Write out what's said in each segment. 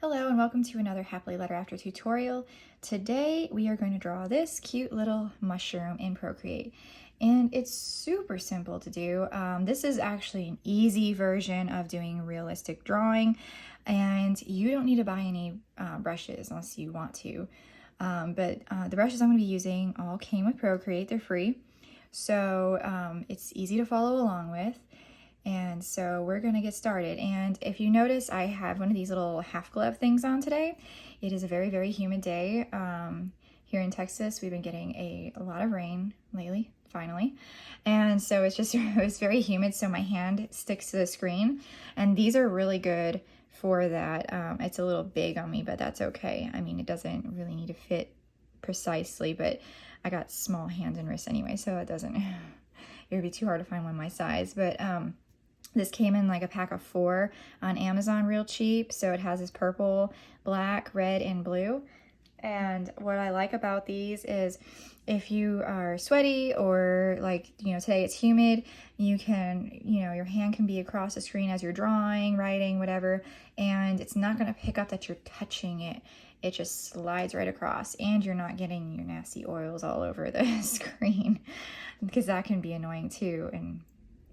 Hello and welcome to another Happily Letter After tutorial. Today we are going to draw this cute little mushroom in Procreate. And it's super simple to do. This is actually an easy version of doing realistic drawing, and you don't need to buy any brushes unless you want to. But the brushes I'm going to be using all came with Procreate. They're free, so it's easy to follow along with. And so we're gonna get started. And if you notice, I have one of these little half glove things on today. It is a very, very humid day. Here in Texas, we've been getting a lot of rain lately, finally. And so it's very humid, so my hand sticks to the screen. And these are really good for that. It's a little big on me, but that's okay. I mean, it doesn't really need to fit precisely, but I got small hands and wrists anyway, so it would be too hard to find one my size. But this came in like a pack of 4 on Amazon, real cheap. So it has this purple, black, red, and blue. And what I like about these is if you are sweaty or today it's humid, you can, your hand can be across the screen as you're drawing, writing, whatever, and it's not going to pick up that you're touching it. It just slides right across, and you're not getting your nasty oils all over the screen, because that can be annoying too. And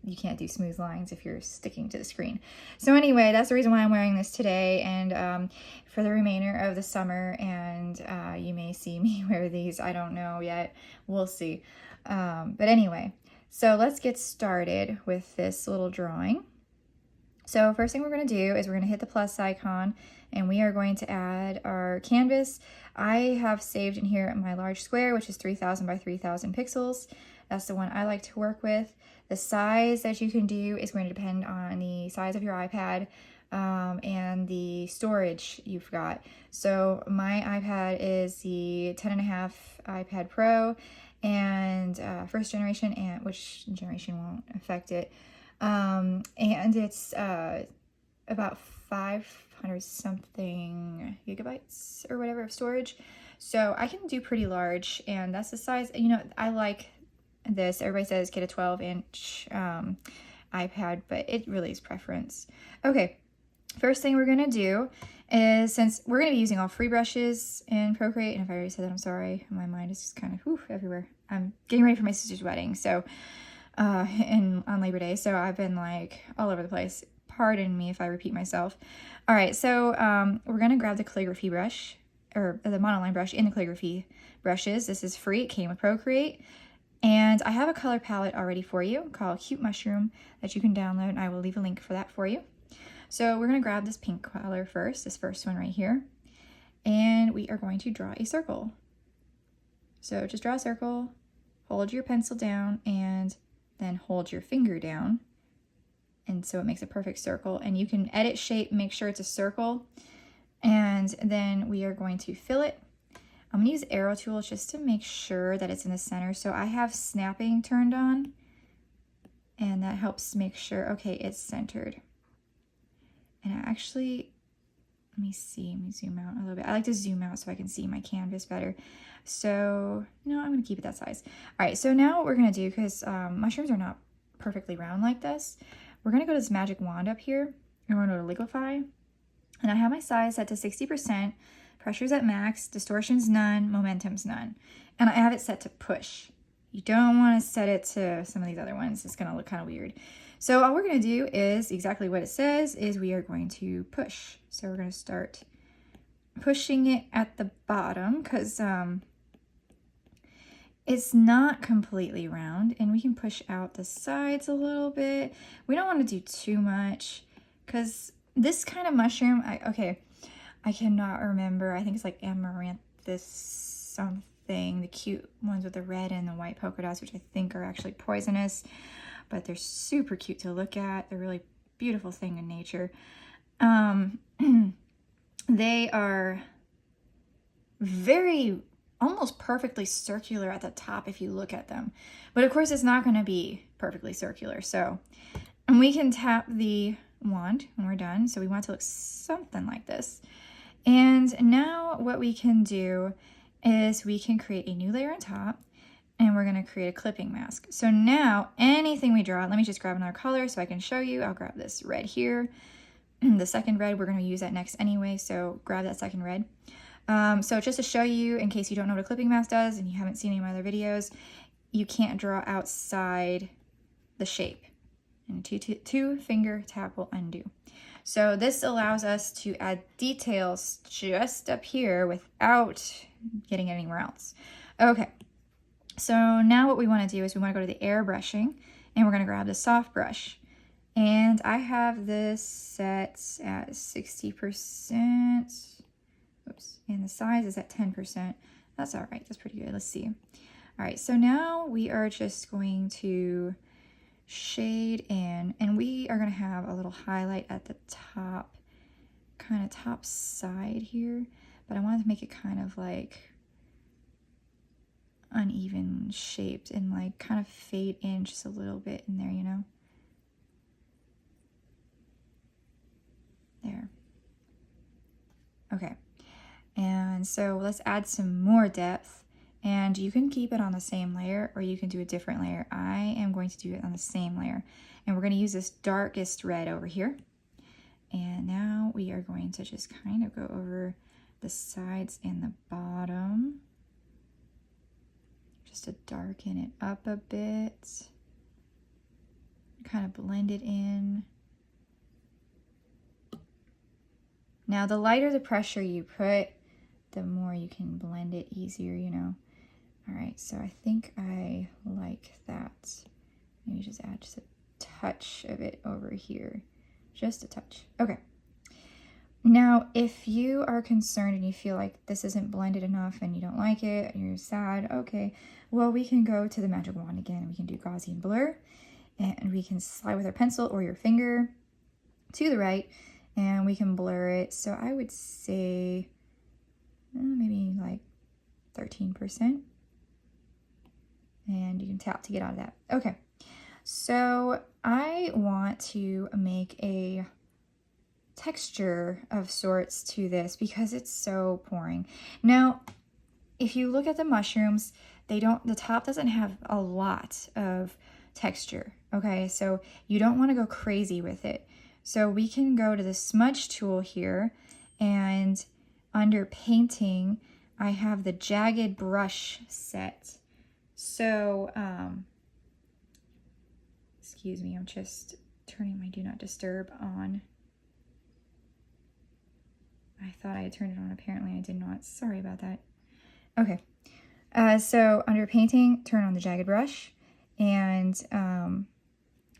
you can't do smooth lines if you're sticking to the screen. So anyway, that's the reason why I'm wearing this today, and for the remainder of the summer, and you may see me wear these. I don't know yet. We'll see. But anyway, so let's get started with this little drawing. So first thing we're going to do is we're going to hit the plus icon, and we are going to add our canvas. I have saved in here my large square, which is 3000 by 3000 pixels. That's the one I like to work with. The size that you can do is going to depend on the size of your iPad and the storage you've got. So my iPad is the 10.5 iPad Pro, and first generation, and which generation won't affect it. And it's about 500 something gigabytes or whatever of storage. So I can do pretty large, and that's the size. I like this. Everybody says get a 12-inch iPad, but it really is preference. Okay, first thing we're gonna do is, since we're gonna be using all free brushes in Procreate, and if I already said that, I'm sorry. My mind is just kind of everywhere. I'm getting ready for my sister's wedding, so on Labor Day, so I've been like all over the place. Pardon me if I repeat myself. All right, so we're gonna grab the calligraphy brush, or the monoline brush in the calligraphy brushes. This is free. It came with Procreate. And I have a color palette already for you called Cute Mushroom that you can download, and I will leave a link for that for you. So we're going to grab this pink color first, this first one right here, and we are going to draw a circle. So just draw a circle, hold your pencil down, and then hold your finger down. And so it makes a perfect circle, and you can edit shape, make sure it's a circle, and then we are going to fill it. I'm gonna use arrow tools just to make sure that it's in the center. So I have snapping turned on, and that helps make sure, okay, it's centered. And I actually, let me zoom out a little bit. I like to zoom out so I can see my canvas better. So, no, I'm gonna keep it that size. All right, so now what we're gonna do, because mushrooms are not perfectly round like this, we're gonna go to this magic wand up here, and we're gonna go to Liquify. And I have my size set to 60%. Pressure's at max, distortion's none, momentum's none. And I have it set to push. You don't want to set it to some of these other ones. It's going to look kind of weird. So all we're going to do is exactly what it says, is we are going to push. So we're going to start pushing it at the bottom, because it's not completely round, and we can push out the sides a little bit. We don't want to do too much, because this kind of mushroom, I cannot remember. I think it's like amaranthus something. The cute ones with the red and the white polka dots, which I think are actually poisonous, but they're super cute to look at. They're a really beautiful thing in nature. They are almost perfectly circular at the top if you look at them. But of course, it's not going to be perfectly circular. So, and we can tap the wand when we're done. So we want it to look something like this. And now what we can do is we can create a new layer on top, and we're going to create a clipping mask. So now anything we draw, let me just grab another color so I can show you. I'll grab this red here. the second red, we're going to use that next anyway, so grab that second red. So just to show you, in case you don't know what a clipping mask does and you haven't seen any of my other videos, you can't draw outside the shape. And two finger tap will undo. So this allows us to add details just up here without getting anywhere else. Okay, so now what we want to do is we want to go to the airbrushing, and we're going to grab the soft brush. And I have this set at 60%. Oops, and the size is at 10%. That's all right, that's pretty good. Let's see. All right, so now we are just going to shade in, and we are going to have a little highlight at the top, kind of top side here, but I wanted to make it kind of like uneven shaped and like kind of fade in just a little bit in there, you know. There. Okay, and so let's add some more depth. And you can keep it on the same layer, or you can do a different layer. I am going to do it on the same layer. And we're going to use this darkest red over here. And now we are going to just kind of go over the sides and the bottom, just to darken it up a bit. Kind of blend it in. Now, the lighter the pressure you put, the more you can blend it easier, you know. All right, so I think I like that. Maybe just add just a touch of it over here. Just a touch. Okay. Now, if you are concerned and you feel like this isn't blended enough and you don't like it and you're sad, okay, well, we can go to the magic wand again. We can do Gaussian blur, and we can slide with our pencil or your finger to the right, and we can blur it. So I would say maybe like 13%. And you can tap to get out of that. Okay, so I want to make a texture of sorts to this because it's so pouring. Now, if you look at the mushrooms, the top doesn't have a lot of texture, okay? So you don't want to go crazy with it. So we can go to the Smudge Tool here, and under painting, I have the jagged brush set. So, excuse me, I'm just turning my Do Not Disturb on. I thought I had turned it on, apparently I did not. Sorry about that. Okay, so under painting, turn on the jagged brush, and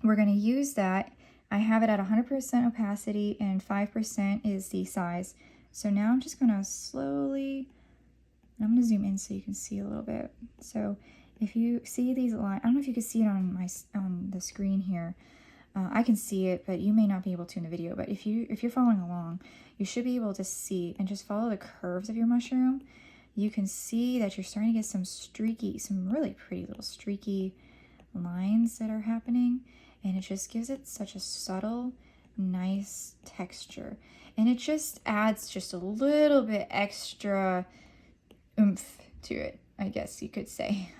we're going to use that. I have it at 100% opacity, and 5% is the size. So now I'm just going to slowly, I'm going to zoom in so you can see a little bit. So if you see these lines, I don't know if you can see it on the screen here. I can see it, but you may not be able to in the video. But if you're following along, you should be able to see and just follow the curves of your mushroom. You can see that you're starting to get some really pretty little streaky lines that are happening, and it just gives it such a subtle, nice texture, and it just adds just a little bit extra oomph to it, I guess you could say.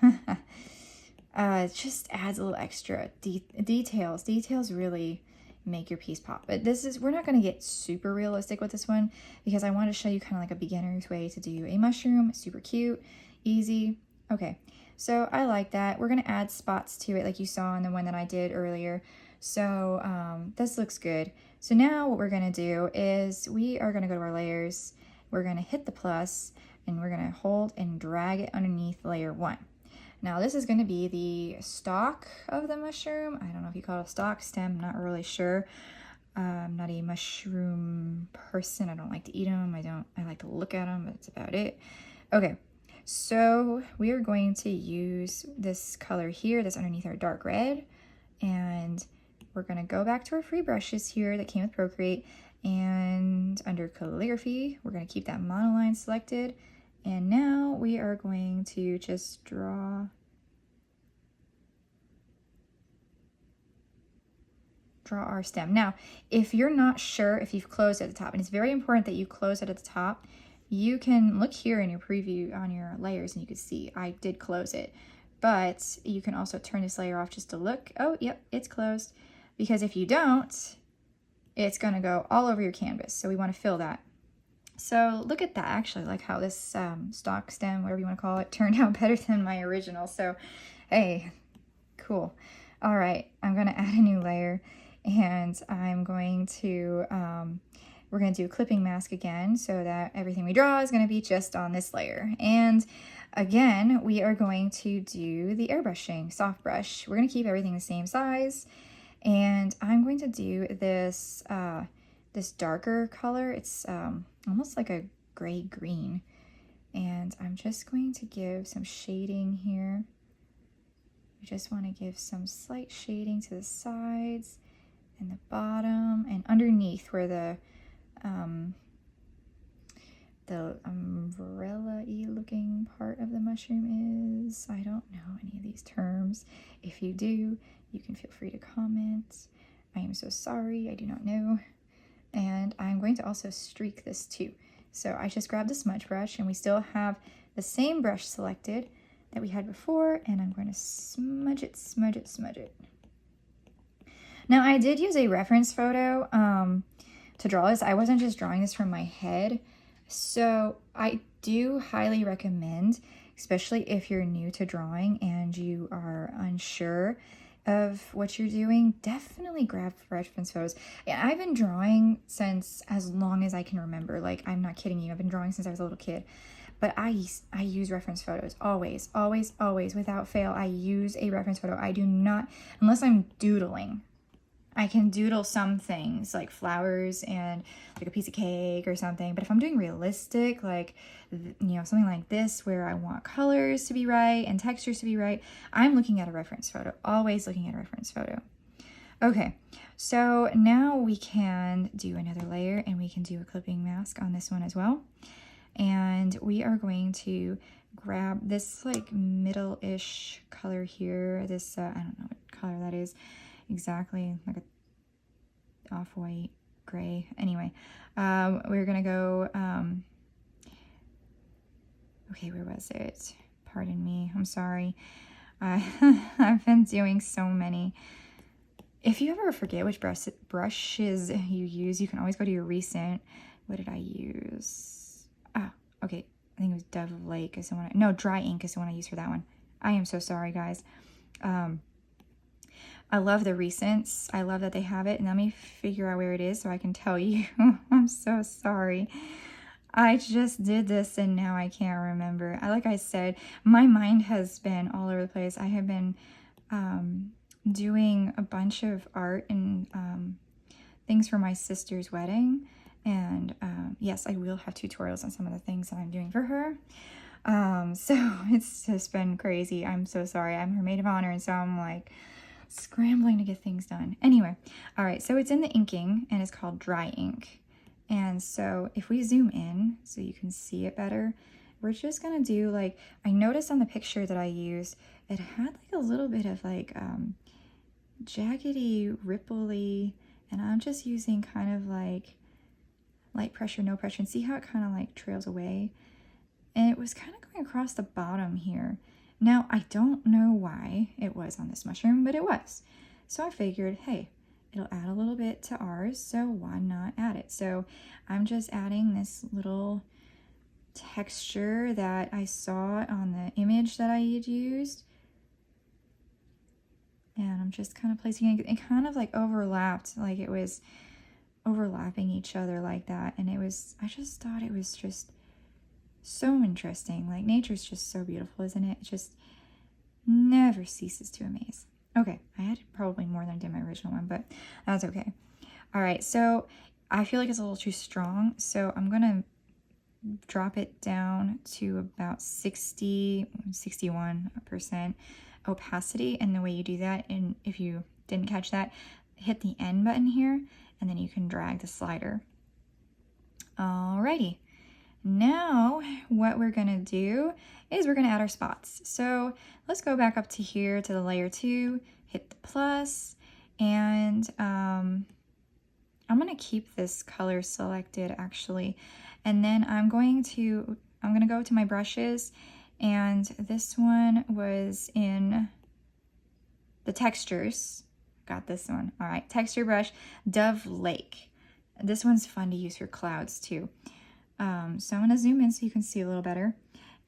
It just adds a little extra details. Details really make your piece pop. But we're not going to get super realistic with this one because I want to show you kind of like a beginner's way to do a mushroom. Super cute, easy. Okay, so I like that. We're going to add spots to it like you saw in the one that I did earlier. So this looks good. So now what we're going to do is we are going to go to our layers. We're going to hit the plus, and we're going to hold and drag it underneath layer 1. Now this is going to be the stalk of the mushroom. I don't know if you call it a stalk, stem, not really sure. I'm not a mushroom person. I don't like to eat them. I like to look at them, but that's about it. Okay, so we are going to use this color here that's underneath our dark red, and we're going to go back to our free brushes here that came with Procreate, and under calligraphy, we're going to keep that monoline selected. And now we are going to just draw our stem. Now, if you're not sure if you've closed at the top, and it's very important that you close it at the top, you can look here in your preview on your layers and you can see I did close it. But you can also turn this layer off just to look. Oh, yep, it's closed. Because if you don't, it's going to go all over your canvas. So we want to fill that. So look at that. I actually like how this stock stem, whatever you want to call it, turned out better than my original. So, hey, cool. All right, I'm going to add a new layer, and I'm going to, we're going to do a clipping mask again so that everything we draw is going to be just on this layer. And again, we are going to do the airbrushing, soft brush. We're going to keep everything the same size. And I'm going to do this, this darker color. It's almost like a gray green. And I'm just going to give some shading here. I just want to give some slight shading to the sides and the bottom and underneath where the umbrella-y looking part of the mushroom is. I don't know any of these terms. If you do, you can feel free to comment. I am so sorry, I do not know. And I'm going to also streak this too. So I just grabbed the smudge brush, and we still have the same brush selected that we had before, and I'm going to smudge it, smudge it, smudge it. Now I did use a reference photo to draw this. I wasn't just drawing this from my head. So I do highly recommend, especially if you're new to drawing and you are unsure of what you're doing, definitely grab reference photos. And I've been drawing since as long as I can remember. Like, I'm not kidding you. I've been drawing since I was a little kid. But I use reference photos always, always, always, without fail. I use a reference photo. I do not, unless I'm doodling. I can doodle some things like flowers and like a piece of cake or something. But if I'm doing realistic, like, you know, something like this where I want colors to be right and textures to be right, I'm looking at a reference photo, always looking at a reference photo. Okay, so now we can do another layer, and we can do a clipping mask on this one as well. And we are going to grab this like middle-ish color here. This, I don't know what color that is exactly, like a off-white gray. Anyway, we're gonna go, okay, where was it? Pardon me, I'm sorry. I've been doing so many. If you ever forget which brushes you use, you can always go to your recent. What did I use? Ah, okay, I think it was Dove Lake is the one. No, Dry Ink is the one I used for that one. I am so sorry, guys. I love the recents. I love that they have it. And let me figure out where it is so I can tell you. I'm so sorry. I just did this and now I can't remember. Like I said, my mind has been all over the place. I have been doing a bunch of art and things for my sister's wedding. And yes, I will have tutorials on some of the things that I'm doing for her. So it's just been crazy. I'm so sorry. I'm her maid of honor, and so I'm like scrambling to get things done. Anyway, all right, so it's in the inking and it's called Dry Ink. And so if we zoom in so you can see it better, we're just gonna do like, I noticed on the picture that I used, it had like a little bit of like jaggedy, ripply, and I'm just using kind of like light pressure, no pressure, and see how it kind of like trails away. And it was kind of going across the bottom here. Now, I don't know why it was on this mushroom, but it was. So I figured, hey, it'll add a little bit to ours, so why not add it? So I'm just adding this little texture that I saw on the image that I had used. And I'm just kind of placing it. It kind of like overlapped, like it was overlapping each other like that. And it was, I just thought it was just so interesting. Like, nature's just so beautiful, isn't it? It just never ceases to amaze. Okay, I had probably more than I did my original one, but that's okay. All right, so I feel like it's a little too strong, so I'm gonna drop it down to about 61% opacity. And the way you do that, and if you didn't catch that, hit the N button here, and then you can drag the slider. Alrighty. Now what we're gonna do is we're gonna add our spots. So let's go back up to here to the layer 2, hit the plus, and I'm gonna keep this color selected actually, and then I'm gonna go to my brushes, and this one was in the textures got this one. All right, texture brush, Dove Lake. This one's fun to use for clouds too. So I'm gonna zoom in so you can see a little better.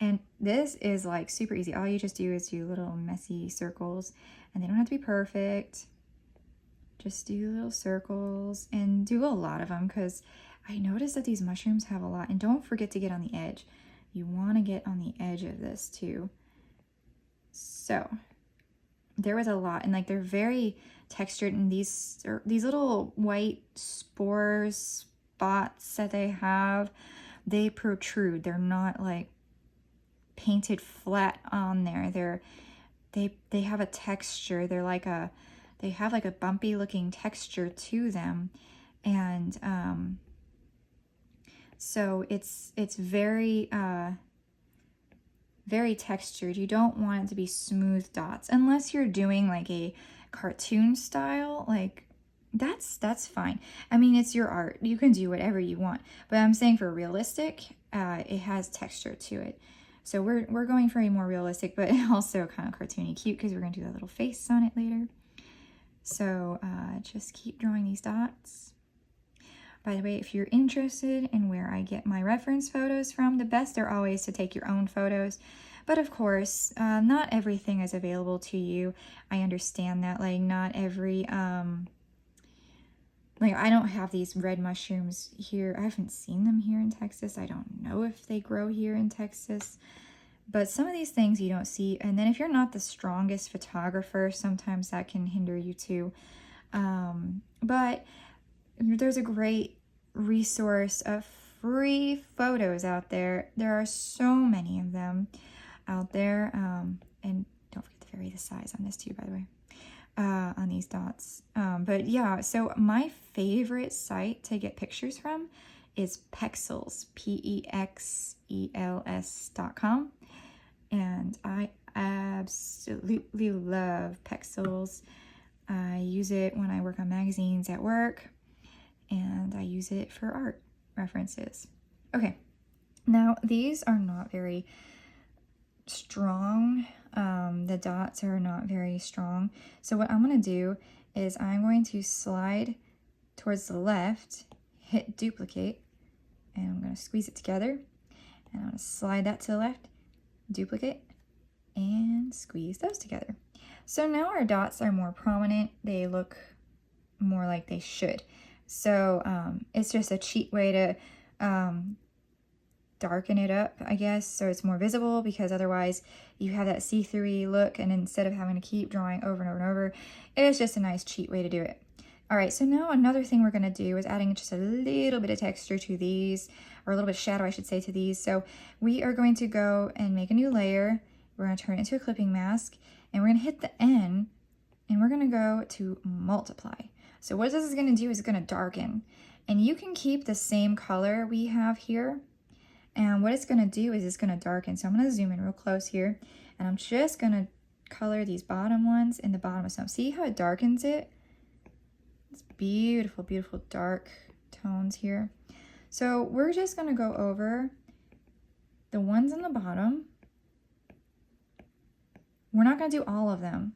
And this is like super easy. All you just do is do little messy circles, and they don't have to be perfect. Just do little circles and do a lot of them, because I noticed that these mushrooms have a lot. And don't forget to get on the edge. You want to get on the edge of this too. So there was a lot, and like they're very textured, and these little white spore spots that they have, they protrude. They're not like painted flat on there. They have a texture. They have like a bumpy looking texture to them, and so it's very very textured. You don't want it to be smooth dots unless you're doing like a cartoon style. Like that's fine. I mean, it's your art. You can do whatever you want. But I'm saying for realistic, it has texture to it. So we're going for a more realistic, but also kind of cartoony cute, because we're going to do that little face on it later. So just keep drawing these dots. By the way, if you're interested in where I get my reference photos from, the best are always to take your own photos. But of course, not everything is available to you. I understand that. Like, not every, like, I don't have these red mushrooms here. I haven't seen them here in Texas. I don't know if they grow here in Texas. But some of these things you don't see. And then if you're not the strongest photographer, sometimes that can hinder you too. But there's a great resource of free photos out there. There are so many of them out there. And don't forget to vary the size on this too, by the way, on these dots. But yeah, so my favorite site to get pictures from is Pexels, PEXELS.com. And I absolutely love Pexels. I use it when I work on magazines at work, and I use it for art references. Okay, now these are not very strong. The dots are not very strong. So what I'm going to do is I'm going to slide towards the left, hit duplicate, and I'm going to squeeze it together. And I'm going to slide that to the left, duplicate, and squeeze those together. So now our dots are more prominent. They look more like they should. So it's just a cheap way to darken it up, I guess, so it's more visible, because otherwise you have that see-through look, and instead of having to keep drawing over and over and over, it's just a nice cheap way to do it. All right, so now another thing we're going to do is adding just a little bit of texture to these, or a little bit of shadow, I should say, to these. So we are going to go and make a new layer. We're going to turn it into a clipping mask, and we're going to hit the N, and we're going to go to multiply. So what this is going to do is it's going to darken, and you can keep the same color we have here. And what it's going to do is it's going to darken. So I'm going to zoom in real close here, and I'm just going to color these bottom ones in the bottom of some. See how it darkens it? It's beautiful, beautiful dark tones here. So we're just going to go over the ones on the bottom. We're not going to do all of them.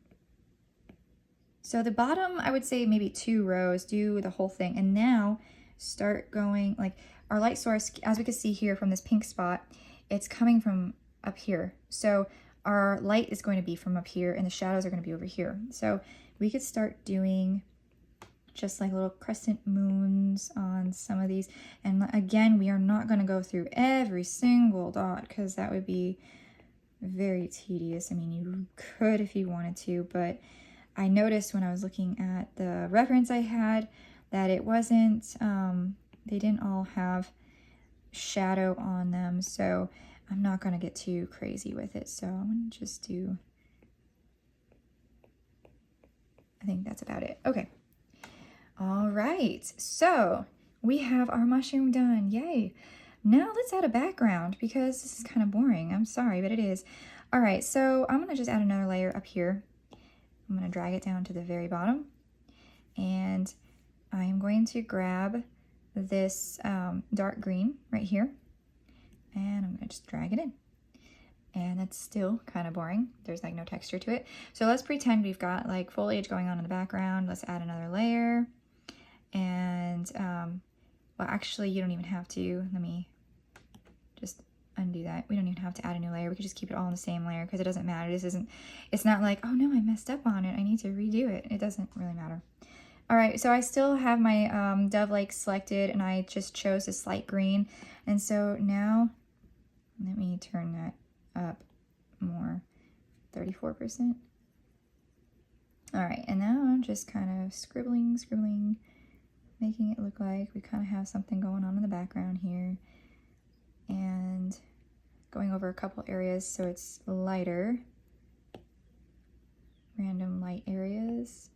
So the bottom, I would say maybe 2 rows, do the whole thing. And now start going, like, our light source, as we can see here from this pink spot, it's coming from up here. So our light is going to be from up here, and the shadows are going to be over here. So we could start doing just like little crescent moons on some of these. And again, we are not going to go through every single dot, because that would be very tedious. I mean, you could if you wanted to, but I noticed when I was looking at the reference I had that it wasn't, they didn't all have shadow on them, so I'm not going to get too crazy with it. So I'm going to just do, I think that's about it. Okay. All right. So we have our mushroom done. Yay. Now let's add a background, because this is kind of boring. I'm sorry, but it is. All right. So I'm going to just add another layer up here. I'm going to drag it down to the very bottom, and I am going to grab this dark green right here, and I'm going to just drag it in. and that's still kind of boring. There's like no texture to it. So let's pretend we've got like foliage going on in the background. Let's add another layer. And, well, actually you don't even have to. Let me just undo that. We don't even have to add a new layer. We could just keep it all in the same layer because it doesn't matter. It's not like, oh no, I messed up on it, I need to redo it. It doesn't really matter. All right, so I still have my Dove Lake selected, and I just chose a slight green. And so now, let me turn that up more, 34%. All right, and now I'm just kind of scribbling, making it look like we kind of have something going on in the background here. And going over a couple areas so it's lighter, random light areas.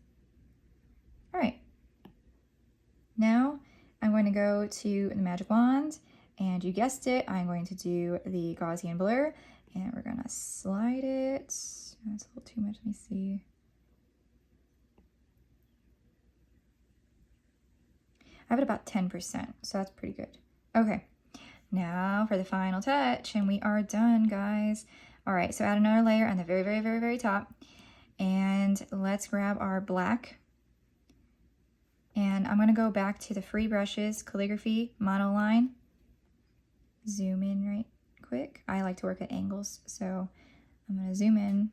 All right, now I'm going to go to the magic wand, and you guessed it, I'm going to do the Gaussian blur, and we're gonna slide it. That's a little too much, let me see. I have it about 10%, so that's pretty good. Okay, now for the final touch, and we are done, guys. All right, so add another layer on the very top, and let's grab our black. And I'm gonna go back to the free brushes, calligraphy, monoline. Zoom in right quick. I like to work at angles, so I'm gonna zoom in.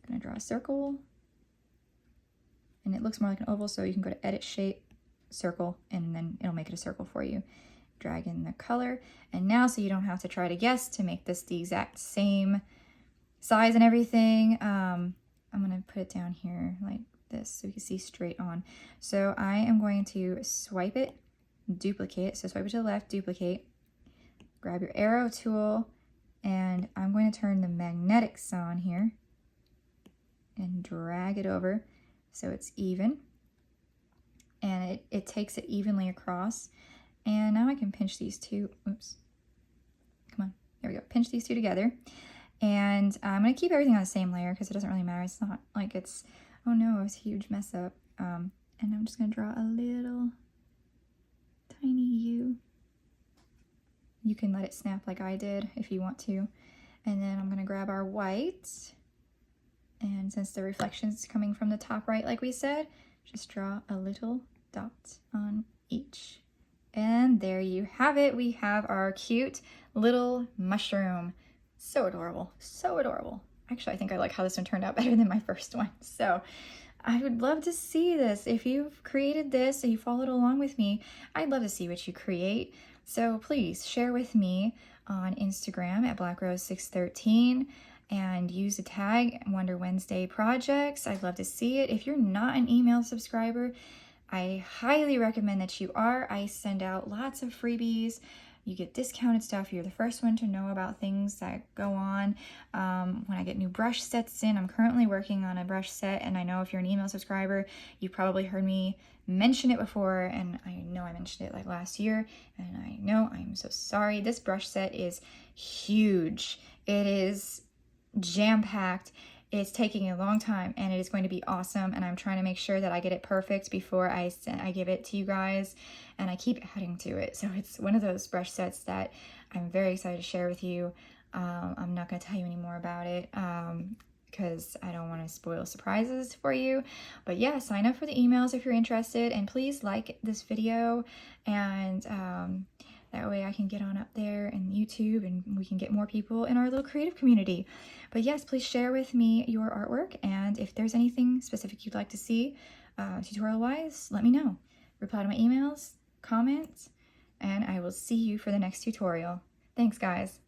I'm gonna draw a circle. And it looks more like an oval, so you can go to edit shape, circle, and then it'll make it a circle for you. Drag in the color. And now, so you don't have to try to guess to make this the exact same size and everything, I'm gonna put it down here like this so you can see straight on. So I am going to swipe it, duplicate. So swipe it to the left, duplicate, grab your arrow tool, and I'm going to turn the magnetics on here and drag it over so it's even. And it takes it evenly across. And now I can pinch these two, oops, come on, there we go, pinch these two together. And I'm gonna keep everything on the same layer because it doesn't really matter. It's not like it's, oh no, it was a huge mess up. And I'm just gonna draw a little tiny U. You can let it snap like I did if you want to. And then I'm gonna grab our white. And since the reflection's coming from the top right, like we said, just draw a little dot on each. And there you have it. We have our cute little mushroom. So adorable, so adorable. Actually, I think I like how this one turned out better than my first one. So I would love to see this. If you've created this and you followed along with me, I'd love to see what you create. So please share with me on Instagram at blackrose613 and use the tag Wonder Wednesday Projects. I'd love to see it. If you're not an email subscriber, I highly recommend that you are. I send out lots of freebies. You get discounted stuff. You're the first one to know about things that go on. When I get new brush sets in, I'm currently working on a brush set, and I know if you're an email subscriber, you probably heard me mention it before, and I know I mentioned it like last year, and I know I'm so sorry. This brush set is huge. It is jam-packed. It's taking a long time, and it is going to be awesome, and I'm trying to make sure that I get it perfect before I give it to you guys, and I keep adding to it. So it's one of those brush sets that I'm very excited to share with you. I'm not going to tell you any more about it because I don't want to spoil surprises for you. But yeah, sign up for the emails if you're interested, and please like this video, and that way I can get on up there and YouTube, and we can get more people in our little creative community. But yes, please share with me your artwork, and if there's anything specific you'd like to see tutorial-wise, let me know. Reply to my emails, comment, and I will see you for the next tutorial. Thanks, guys.